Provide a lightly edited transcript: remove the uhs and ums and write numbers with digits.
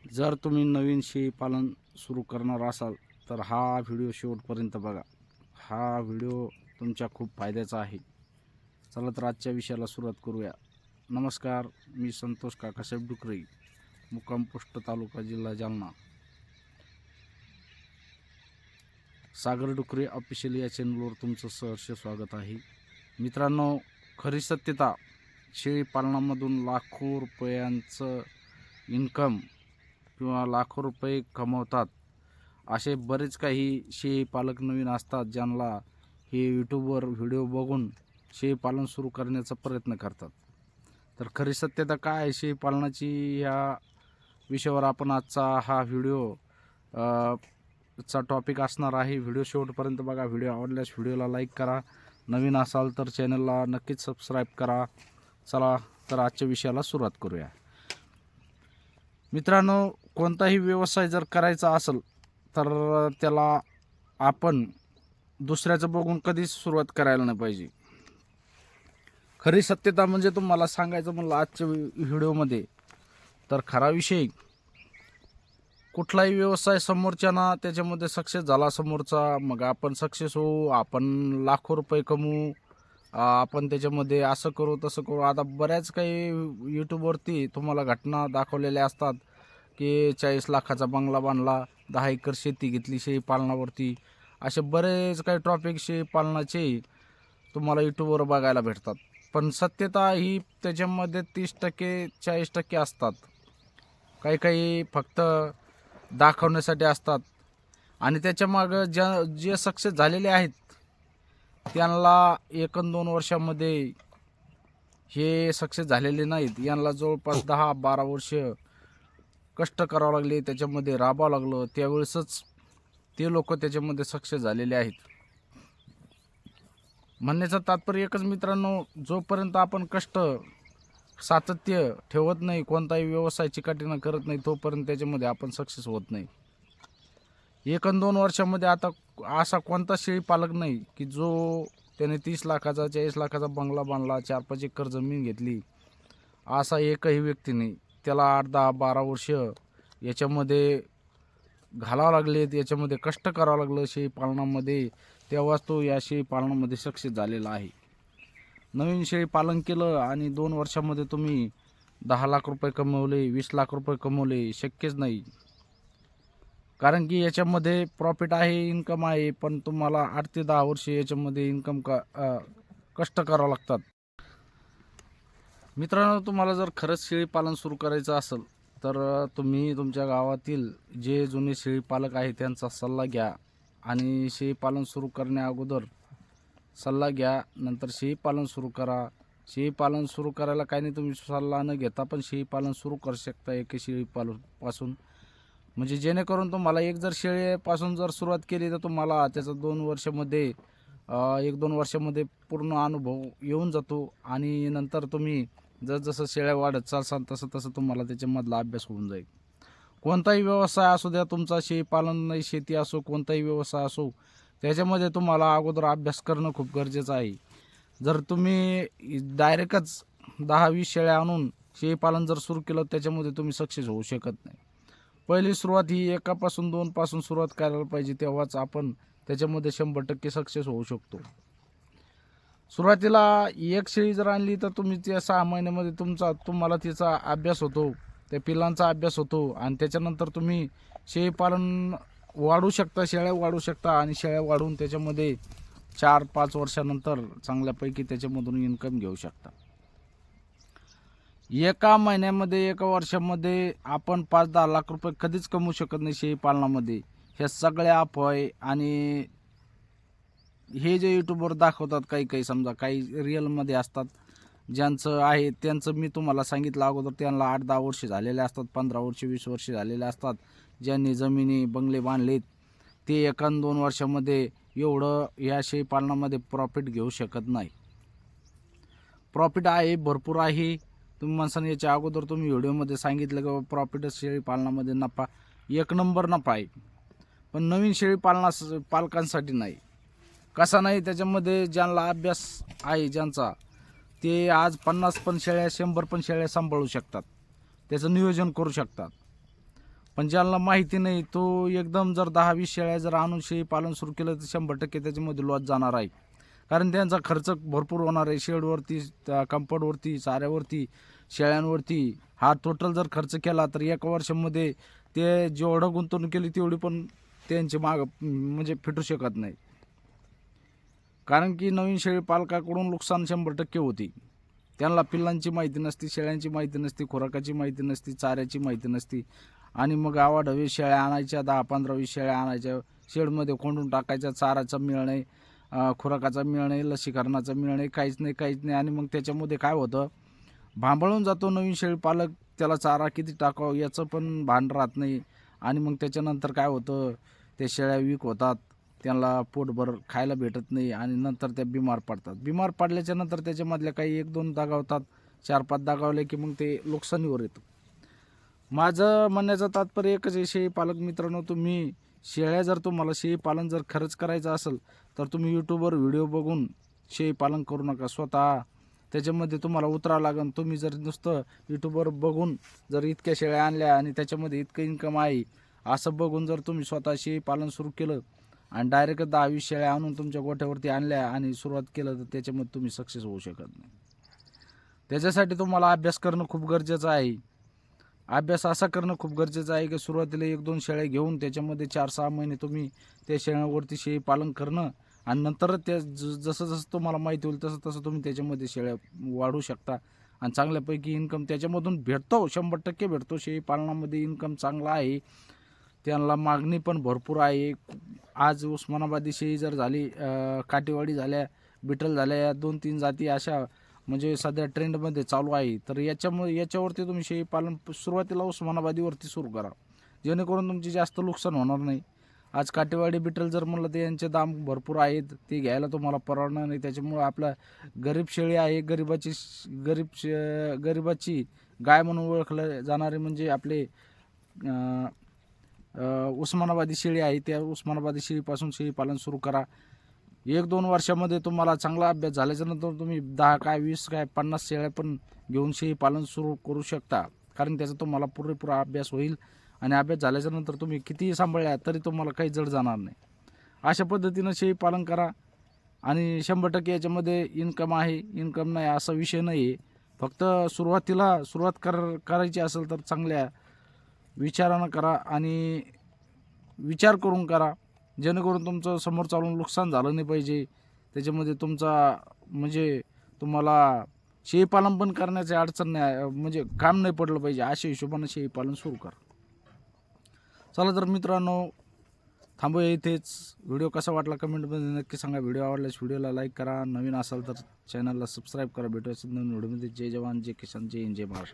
जर तुम्ही नवीन शेळी पालन सुरू करणार असाल तर हा व्हिडिओ शेवटपर्यंत बघा. हा व्हिडिओ तुमच्या खूप फायद्याचा आहे. चला तर आजच्या विषयाला सुरुवात करूया. नमस्कार, मी संतोष काकासाहेब डुकरे, मुक्काम पोस्ट तालुका जिल्हा जालना. सागर डुकरे ऑफिशियल या चॅनलवर तुमचं सहर्ष स्वागत आहे. मित्रांनो, खरी सत्यता, शेळी पालनामधून लाखो रुपयांचं इन्कम किंवा लाखो रुपये कमवतात असे बरेच काही शेळी पालक नवीन असतात, ज्यांना हे यूट्यूबवर व्हिडिओ बघून शेळी पालन सुरू करण्याचा प्रयत्न करतात. तर खरी सत्यता काय आहे शेळी पालनाची, ह्या विषयावर आपण आजचा हा व्हिडिओ चा टॉपिक असणार आहे. व्हिडिओ शेवटपर्यंत बघा. व्हिडिओ आवडल्यास व्हिडिओला लाईक करा. नवीन असाल तर चॅनलला नक्कीच सबस्क्राईब करा. चला तर आजच्या विषयाला सुरुवात करूया. मित्रांनो, कोणताही व्यवसाय जर करायचा असेल तर त्याला आपण दुसऱ्याचं बघून कधीच सुरुवात करायला नाही पाहिजे. खरी सत्यता म्हणजे तुम्हाला सांगायचं म्हणलं आजच्या व्हिडिओमध्ये, तर खरा विषय, कुठलाही व्यवसाय समोरच्याना त्याच्यामध्ये सक्सेस झाला समोरचा, मग आपण सक्सेस होऊ, आपण लाखो रुपये कमवू, आपण त्याच्यामध्ये असं करू तसं करू. आता बऱ्याच काही यूट्यूबवरती तुम्हाला घटना दाखवलेल्या असतात की 40 लाखाचा बंगला बांधला, 10 एकर शेती घेतली शेळी पालनावरती. असे बरेच काही टॉपिक शेळी पालनाचे तुम्हाला यूट्यूबवर बघायला भेटतात. पण सत्यता ही त्याच्यामध्ये 30% 40% असतात. काही काही फक्त दाखवण्यासाठी असतात आणि त्याच्यामागं जे सक्सेस झालेले आहेत त्यांना 1-2 वर्षामध्ये हे सक्सेस झालेले नाहीत. यांना जवळपास 10-12 वर्ष कष्ट करावं लागले, त्याच्यामध्ये राबावं लागलं, त्यावेळेसच ते लोक त्याच्यामध्ये सक्सेस झालेले आहेत. म्हणण्याचं तात्पर्य एकच मित्रांनो, जोपर्यंत आपण कष्ट सातत्य ठेवत नाही, कोणताही व्यवसाय चिकाटीनं करत नाही, तोपर्यंत त्याच्यामध्ये आपण सक्सेस होत नाही. 1-2 वर्षामध्ये आता असा कोणता शेळी पालक नाही की जो त्याने 30 लाखाचा 40 लाखाचा बंगला बांधला, 4-5 एकर जमीन घेतली, असा एकही व्यक्ती नाही. त्याला 8-10-12 वर्ष याच्यामध्ये घालावं लागलेत, याच्यामध्ये कष्ट करावं लागलं शेळी पालनामध्ये, तेव्हाच तो या शेळी पालनामध्ये सक्सेस झालेला आहे. नवीन शेळी पालन केलं आणि 2 वर्षामध्ये तुम्ही 10 लाख रुपये कमवले, 20 लाख रुपये कमवले, शक्यच नाही. कारण की याच्यामध्ये प्रॉफिट आहे, इन्कम आहे, पण तुम्हाला 8 ते 10 वर्ष याच्यामध्ये कष्ट करावं लागतात. मित्रांनो, तुम्हाला जर खरंच शेळी पालन सुरू करायचं असेल तर तुम्ही तुमच्या गावातील जे जुने शेळी पालक आहेत त्यांचा सल्ला घ्या आणि शेळी पालन सुरू करण्या अगोदर सल्ला घ्या, नंतर शेळी पालन सुरू करा. शेळी पालन सुरू करायला काही नाही, तुम्ही सल्ला न घेता पण शेळी पालन सुरू करू शकता एक शेळी पासून. म्हणजे जेणेकरून तुम्हाला एक जर शेळीपासून जर सुरुवात केली तर तुम्हाला त्याचा 2 वर्षामध्ये 1-2 वर्षामध्ये पूर्ण अनुभव येऊन जातो आणि नंतर तुम्ही जसजसं शेळ्या वाढत चालसाल तसं तसं तुम्हाला त्याच्यामधला अभ्यास होऊन जाईल. कोणताही व्यवसाय असू द्या तुमचा, शेळी पालन नाही शेती असो, कोणताही व्यवसाय असो, त्याच्यामध्ये तुम्हाला अगोदर अभ्यास करणं खूप गरजेचं आहे. जर तुम्ही डायरेक्टच 10-20 शेळ्या आणून शेळी पालन जर सुरू केलं त्याच्यामध्ये तुम्ही सक्सेस होऊ शकत नाही. पहिली सुरुवात ही 1पासून 2 पासून सुरुवात करायला पाहिजे, तेव्हाच आपण त्याच्यामध्ये 100% सक्सेस होऊ शकतो. सुरुवातीला एक शेळी जर आणली तर तुम्ही त्या 6 महिन्यामध्ये तुम्हाला तिचा अभ्यास होतो, त्या पिलांचा अभ्यास होतो आणि त्याच्यानंतर तुम्ही शेळी पालन वाढवू शकता, शेळ्या वाढवू शकता आणि शेळ्या वाढवून त्याच्यामध्ये 4-5 वर्षानंतर चांगल्यापैकी त्याच्यामधून इन्कम घेऊ शकता. एका महिन्यामध्ये, एका वर्षामध्ये आपण 5-10 लाख रुपये कधीच कमवू शकत नाही शेळी पालनामध्ये. ह्या सगळ्या अफवा आहे आणि हे जे यूट्यूबवर दाखवतात काही काही, समजा काही रिअलमध्ये असतात, ज्यांचं आहे त्यांचं मी तुम्हाला सांगितलं अगोदर, त्यांना 8-10 वर्ष झालेले असतात, 15 वर्ष 20 वर्ष झालेले असतात. ज्यांनी जमिनी बंगले बांधलेत ते 1-2 वर्षामध्ये एवढं या शेळी पालनामध्ये प्रॉफिट घेऊ शकत नाही. प्रॉफिट आहे, भरपूर आहे. तुम्ही माणसाने याच्या अगोदर तुम्ही व्हिडिओमध्ये सांगितलं की प्रॉफिटच शेळी पालनामध्ये नफा, 1 नंबर नफा आहे. पण नवीन शेळी पालकांसाठी नाही. कसा नाही, त्याच्यामध्ये ज्यांना अभ्यास आहे ज्यांचा, ते आज 50 पण शेळ्या 100 पण शेळ्या सांभाळू शकतात, त्याचं नियोजन करू शकतात. पण ज्यांना माहिती नाही तो एकदम जर 10-20 शेळ्या जर आणून शेळी पालन सुरू केलं तर 100% त्याच्यामध्ये लॉस जाणार आहे. कारण त्यांचा खर्च भरपूर होणार आहे. शेडवरती, कंपाऊंडवरती, चाऱ्यावरती, शेळ्यांवरती. हा टोटल जर खर्च केला तर 1 वर्षामध्ये ते जेवढं गुंतवणूक केली तेवढी पण त्यांची माग म्हणजे फिटू शकत नाही. कारण की नवीन शेळी पालकाकडून नुकसान 100% होते. त्यांना पिल्लांची माहिती नसते, शेळ्यांची माहिती नसते, खुराकाची माहिती नसते, चाऱ्याची माहिती नसते आणि मग आवाढव्य शेळ्या आणायच्या, 10-15-20 शेळ्या आणायच्या, शेडमध्ये कोंडून टाकायच्या, चाराचा मेळ नाही, खुराकाचा मेळ नाही, लसीकरणाचा मेळ नाही, काहीच नाही आणि मग त्याच्यामध्ये काय होतं, भांबळून जातो नवीन शेळी पालक. त्याला चारा किती टाकावं याचं पण भान राहत नाही आणि मग त्याच्यानंतर काय होतं, त्या शेळ्या वीक होतात, त्यांना पोटभर खायला भेटत नाही आणि नंतर त्या बिमार पडतात. बिमार पडल्याच्या नंतर त्याच्यामधल्या काही 1-2 दगावतात, 4-5 दगावले की मग ते नुकसानीवर येतं. माझं म्हणण्याचं तात्पर्य एकच आहे, शेळी पालक मित्रांनो, तुम्ही शेळ्या जर तुम्हाला शेळी पालन जर खरंच करायचं असेल तर तुम्ही यूट्यूबवर व्हिडिओ बघून शेळी पालन करू नका. स्वतः त्याच्यामध्ये तुम्हाला उतरावं लागेल. तुम्ही जर नुसतं यूट्यूबवर बघून जर इतक्या शेळ्या आणल्या आणि त्याच्यामध्ये इतकं इन्कम आहे असं बघून जर तुम्ही स्वतः शेळी पालन सुरू केलं आणि डायरेक्ट 10-20 शेळ्या आणून तुमच्या गोठ्यावरती आणल्या आणि सुरुवात केलं तर त्याच्यामध्ये तुम्ही सक्सेस होऊ शकत नाही. त्याच्यासाठी तुम्हाला अभ्यास करणं खूप गरजेचं आहे. अभ्यास असा करणं खूप गरजेचं आहे की सुरुवातीला 1-2 शेळ्या घेऊन त्याच्यामध्ये 4-6 महिने तुम्ही त्या शेळ्यांवरती शेळी पालन करणं आणि नंतर त्या जसं जसं तुम्हाला माहिती होईल तसं तसं तुम्ही त्याच्यामध्ये शेळ्या वाढवू शकता आणि चांगल्यापैकी इन्कम त्याच्यामधून भेटतो. 100% भेटतो. शेळी पालनामध्ये इन्कम चांगला आहे. त्यांना मागणी पण भरपूर आहे. आज उस्मानाबादी शेळी जर झाली, काटेवाडी झाल्या, बिटल झाल्या, या 2-3 जाती अशा म्हणजे सध्या ट्रेंडमध्ये चालू आहे. तर याच्यावरती तुम्ही शेळी पालन सुरुवातीला उस्मानाबादीवरती सुरू करा, जेणेकरून तुमची जास्त नुकसान होणार नाही. आज काटेवाडी बिटल जर म्हणलं तर यांचे दाम भरपूर आहेत, ते घ्यायला तुम्हाला परवडणार नाही. त्याच्यामुळं आपला गरीब शेळी आहे, गरिबाची गाय म्हणून ओळखलं जाणारे म्हणजे आपले उस्मानाबादी शेळी आहे. त्या उस्मानाबादी शेळीपासून शेळी पालन सुरू करा. 1-2 वर्षामध्ये तुम्हाला चांगला अभ्यास झाल्याच्यानंतर तुम्ही 10 काय 20 काय 50 शेळ्या पण घेऊन शेळी पालन सुरू करू शकता. कारण त्याचा तुम्हाला पुरेपूर अभ्यास होईल आणि अभ्यास झाल्याच्यानंतर तुम्ही कितीही सांभाळल्या तरी तुम्हाला काही जड जाणार नाही. अशा पद्धतीनं शेळी पालन करा आणि 100% याच्यामध्ये इन्कम आहे, इन्कम नाही असा विषय नाही आहे. फक्त सुरुवातीला करायची असेल तर चांगल्या विचारानं करा आणि विचार करून करा, जेणेकरून तुमचं समोर चालून नुकसान झालं नाही पाहिजे. त्याच्यामध्ये तुमचा म्हणजे तुम्हाला शेळीपालन पण करण्याची अडचण नाही, म्हणजे काम नाही पडलं पाहिजे, अशा हिशोबानं शेळीपालन सुरू करा. चला तर मित्रांनो, थांबूया इथेच. व्हिडिओ कसा वाटला कमेंटमध्ये नक्की सांगा. व्हिडिओ आवडल्यास व्हिडिओला लाईक करा, नवीन असाल तर चॅनलला सबस्क्राईब करा. भेटूया नवीन व्हिडिओमध्ये. जय जवान, जय किसान, जय हिंद, जय महाराष्ट्र.